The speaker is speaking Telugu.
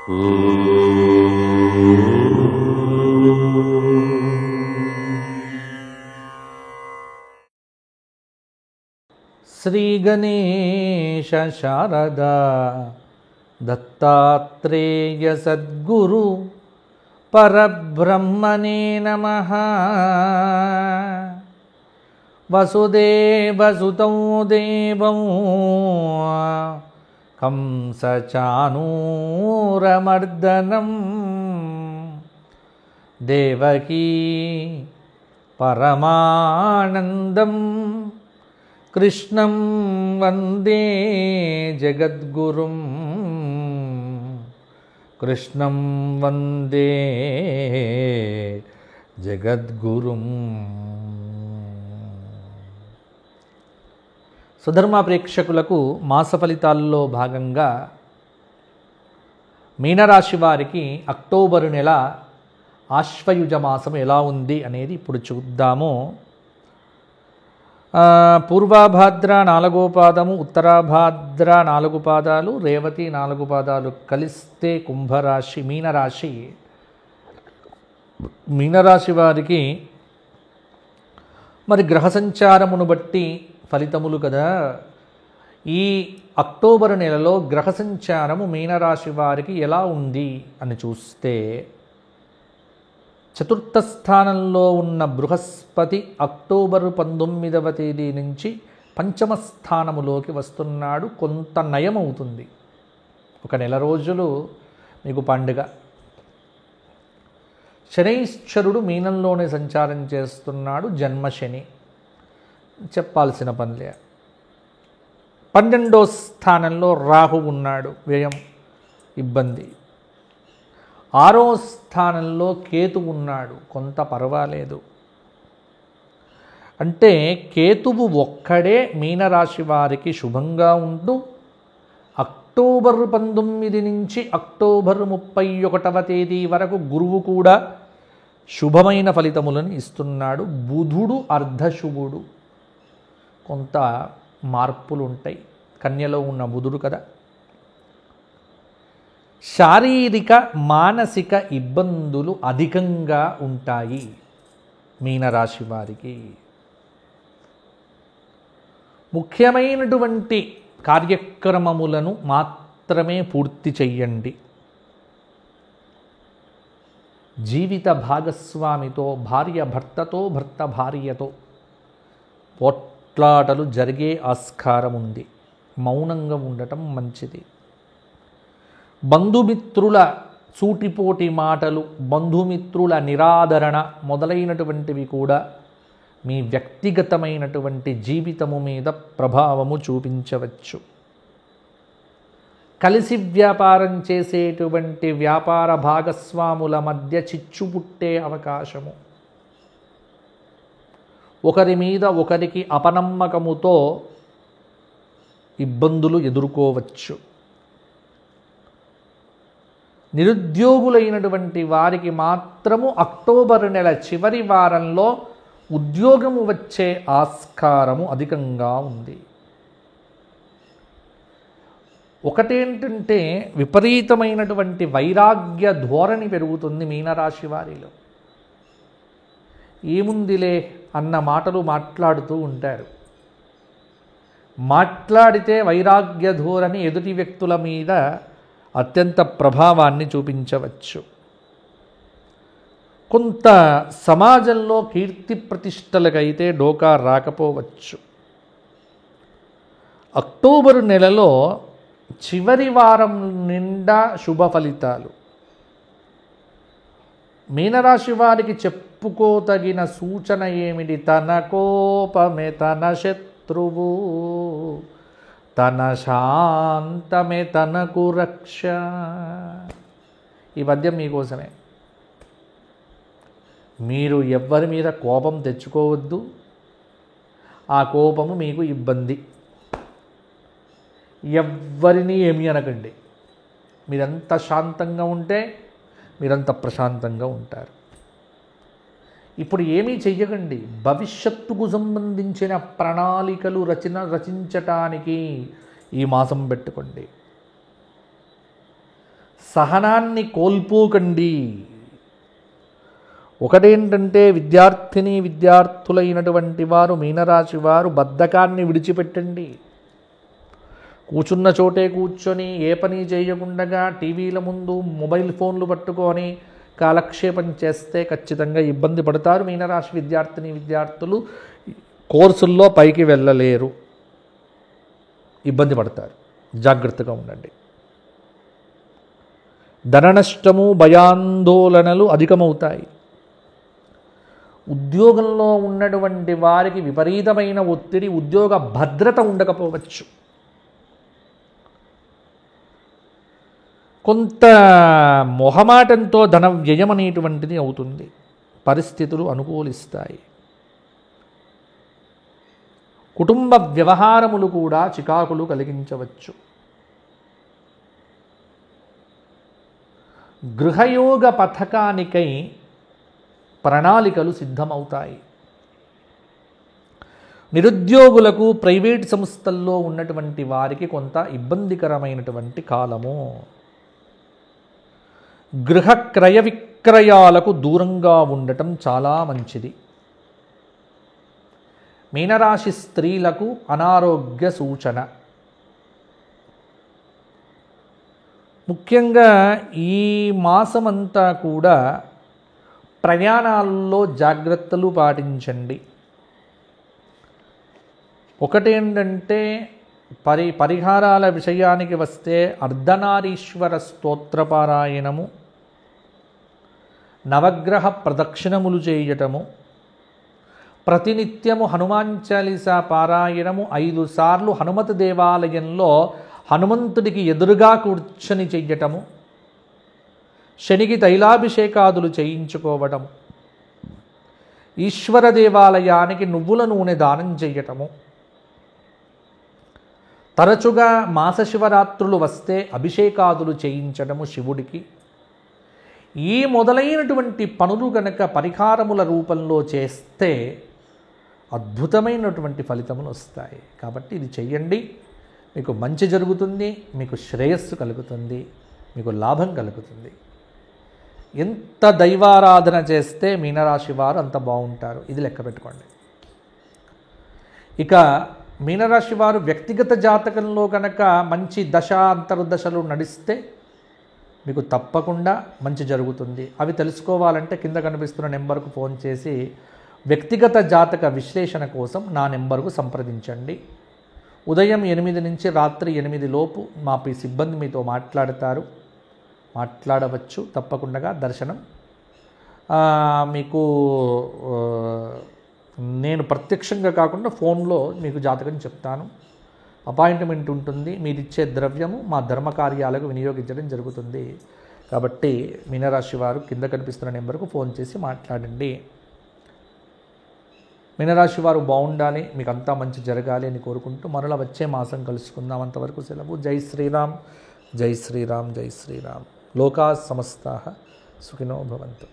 శ్రీ గణేశ శారదా దత్తాత్రేయ సద్గురు పరబ్రహ్మణే నమః. వసుదేవసుతం దేవం కంసచానూరమర్దనం దేవకీ పరమానందం కృష్ణం వందే జగద్గురుం. కృష్ణం వందే జగద్గురుం. సుధర్మ ప్రేక్షకులకు మాస ఫలితాల్లో భాగంగా మీనరాశి వారికి అక్టోబరు నెల ఆశ్వయుజ మాసం ఎలా ఉంది అనేది ఇప్పుడు చూద్దాము. పూర్వాభాద్ర 4వ పాదము, ఉత్తరాభాద్ర 4 పాదాలు, రేవతి 4 పాదాలు కలిస్తే కుంభరాశి మీనరాశి. మీనరాశి వారికి మరి గ్రహ సంచారమును బట్టి ఫలితములు కదా. ఈ అక్టోబరు నెలలో గ్రహ సంచారము మీనరాశి వారికి ఎలా ఉంది అని చూస్తే, చతుర్థ స్థానంలో ఉన్న బృహస్పతి అక్టోబరు 19వ తేదీ నుంచి పంచమ స్థానములోకి వస్తున్నాడు. కొంత నయమవుతుంది, ఒక నెల రోజులు మీకు పండుగ. శనైశ్వరుడు మీనంలోనే సంచారం చేస్తున్నాడు, జన్మశని, చెప్పాల్సిన పనిలే. 12వ స్థానంలో రాహు ఉన్నాడు, వ్యయం, ఇబ్బంది. 6వ స్థానంలో కేతు ఉన్నాడు, కొంత పర్వాలేదు. అంటే కేతువు ఒక్కడే మీనరాశి వారికి శుభంగా ఉంటూ అక్టోబర్ 19 నుంచి అక్టోబర్ 31వ తేదీ వరకు గురువు కూడా శుభమైన ఫలితములను ఇస్తున్నాడు. బుధుడు అర్ధశుభుడు, కొంత మార్పులు ఉంటాయి. కన్యలో ఉన్న బుధుడు కదా. శారీరక మానసిక ఇబ్బందులు అధికంగా ఉంటాయి మీనరాశి వారికి. ముఖ్యమైనటువంటి కార్యక్రమములను మాత్రమే పూర్తి చెయ్యండి. జీవిత భాగస్వామితో, భార్య భర్తతో, భర్త భార్యతో పోట్లాటలు జరిగే ఆస్కారం ఉంది. మౌనంగా ఉండటం మంచిది. బంధుమిత్రుల సూటిపోటి మాటలు, బంధుమిత్రుల నిరాదరణ మొదలైనటువంటివి కూడా మీ వ్యక్తిగతమైనటువంటి జీవితము మీద ప్రభావము చూపించవచ్చు. కలిసి వ్యాపారం చేసేటువంటి వ్యాపార భాగస్వాముల మధ్య చిచ్చు పుట్టే అవకాశము, ఒకరి మీద ఒకరికి అపనమ్మకముతో ఇబ్బందులు ఎదుర్కోవచ్చు. నిరుద్యోగులైనటువంటి వారికి మాత్రము అక్టోబర్ నెల చివరి వారంలో ఉద్యోగము వచ్చే ఆస్కారము అధికంగా ఉంది. ఒకటేంటంటే విపరీతమైనటువంటి వైరాగ్య ధోరణి పెరుగుతుంది మీనరాశి వారిలో. ఏముందిలే అన్న మాటలు మాట్లాడుతూ ఉంటారు. మాట్లాడితే వైరాగ్య ధోరణి ఎదుటి వ్యక్తుల మీద అత్యంత ప్రభావాన్ని చూపించవచ్చు. కొంత సమాజంలో కీర్తి ప్రతిష్టలకైతే డోకా రాకపోవచ్చు. అక్టోబరు నెలలో చివరి వారం నిండా శుభ ఫలితాలు. మీనరాశి వారికి చెప్పుకోదగిన సూచన ఏమిటి? తన కోపమే తన శత్రువు, తన శాంతమే తనకు రక్ష. ఈ పద్యం మీకోసమే. మీరు ఎవ్వరి మీద కోపం తెచ్చుకోవద్దు, ఆ కోపము మీకు ఇబ్బంది. ఎవ్వరిని ఏమీ అనకండి. మీరంత శాంతంగా ఉంటే మీరంత ప్రశాంతంగా ఉంటారు. ఇప్పుడు ఏమీ చెయ్యకండి. భవిష్యత్తుకు సంబంధించిన ప్రణాళికలు రచించటానికి ఈ మాసం పెట్టుకోండి. సహనాన్ని కోల్పోకండి. ఒకటేంటంటే విద్యార్థులైనటువంటి వారు మీనరాశి వారు బద్ధకాన్ని విడిచిపెట్టండి. కూర్చున్న చోటే కూర్చొని ఏ పని చేయకుండా టీవీల ముందు మొబైల్ ఫోన్లు పట్టుకొని కాలక్షేపం చేస్తే ఖచ్చితంగా ఇబ్బంది పడతారు. మీనరాశి విద్యార్థులు కోర్సుల్లో పైకి వెళ్ళలేరు, ఇబ్బంది పడతారు. జాగ్రత్తగా ఉండండి. ధన నష్టము, భయాందోళనలు అధికమవుతాయి. ఉద్యోగంలో ఉన్నటువంటి వారికి విపరీతమైన ఒత్తిడి, ఉద్యోగ భద్రత ఉండకపోవచ్చు. కొంత మొహమాటంతో ధన వ్యయం అనేటువంటిది అవుతుంది. పరిస్థితులు అనుకూలిస్తాయి. కుటుంబ వ్యవహారములు కూడా చికాకులు కలిగించవచ్చు. గృహయోగ పథకానికై ప్రణాళికలు సిద్ధమవుతాయి. నిరుద్యోగులకు ప్రైవేట్ సంస్థల్లో ఉన్నటువంటి వారికి కొంత ఇబ్బందికరమైనటువంటి కాలము. గృహ క్రయ విక్రయాలకు దూరంగా ఉండటం చాలా మంచిది. మీనరాశి స్త్రీలకు అనారోగ్య సూచన. ముఖ్యంగా ఈ మాసమంతా కూడా ప్రయాణాల్లో జాగ్రత్తలు పాటించండి. ఒకటేంటంటే పరిహారాల విషయానికి వస్తే అర్ధనారీశ్వర స్తోత్రపారాయణము, నవగ్రహ ప్రదక్షిణములు చేయటము, ప్రతినిత్యము హనుమాన్ చాలీసా పారాయణము 5 సార్లు హనుమత్ దేవాలయంలో హనుమంతుడికి ఎదురుగా కూర్చొని చెయ్యటము, శనికి తైలాభిషేకాదులు చేయించుకోవటం, ఈశ్వర దేవాలయానికి నువ్వుల నూనె దానం చెయ్యటము, తరచుగా మాస శివరాత్రులు వస్తే అభిషేకాదులు చేయించడము శివుడికి. ఈ మొదలైనటువంటి పనులు గనక పరిహారముల రూపంలో చేస్తే అద్భుతమైనటువంటి ఫలితములు వస్తాయి. కాబట్టి ఇది చెయ్యండి. మీకు మంచి జరుగుతుంది, మీకు శ్రేయస్సు కలుగుతుంది, మీకు లాభం కలుగుతుంది. ఎంత దైవారాధన చేస్తే మీనరాశి వారు అంత బాగుంటారు. ఇది లెక్క పెట్టుకోండి. ఇక మీనరాశి వారు వ్యక్తిగత జాతకంలో కనుక మంచి దశ అంతర్దశలు నడిస్తే మీకు తప్పకుండా మంచి జరుగుతుంది. అవి తెలుసుకోవాలంటే కింద కనిపిస్తున్న నెంబర్కు ఫోన్ చేసి వ్యక్తిగత జాతక విశ్లేషణ కోసం నా నెంబర్కు సంప్రదించండి. ఉదయం 8 నుంచి రాత్రి 8 లోపు మా సిబ్బంది మీతో మాట్లాడవచ్చు. తప్పకుండా దర్శనం మీకు నేను ప్రత్యక్షంగా కాకుండా ఫోన్లో మీకు జాతకం చెప్తాను. అపాయింట్మెంట్ ఉంటుంది. మీరు ఇచ్చే ద్రవ్యము మా ధర్మ కార్యాలకు వినియోగించడం జరుగుతుంది. కాబట్టి మీనరాశి వారు కింద కనిపిస్తున్న నెంబర్కు ఫోన్ చేసి మాట్లాడండి. మీనరాశి వారు బాగుండాలి, మీకు అంతా మంచి జరగాలి అని కోరుకుంటూ మరలా వచ్చే మాసం కలుసుకుందాం. అంతవరకు సెలవు. జై శ్రీరామ్, జై శ్రీరామ్, జై శ్రీరామ్. లోకా సమస్తాః సుఖినో భవంతు.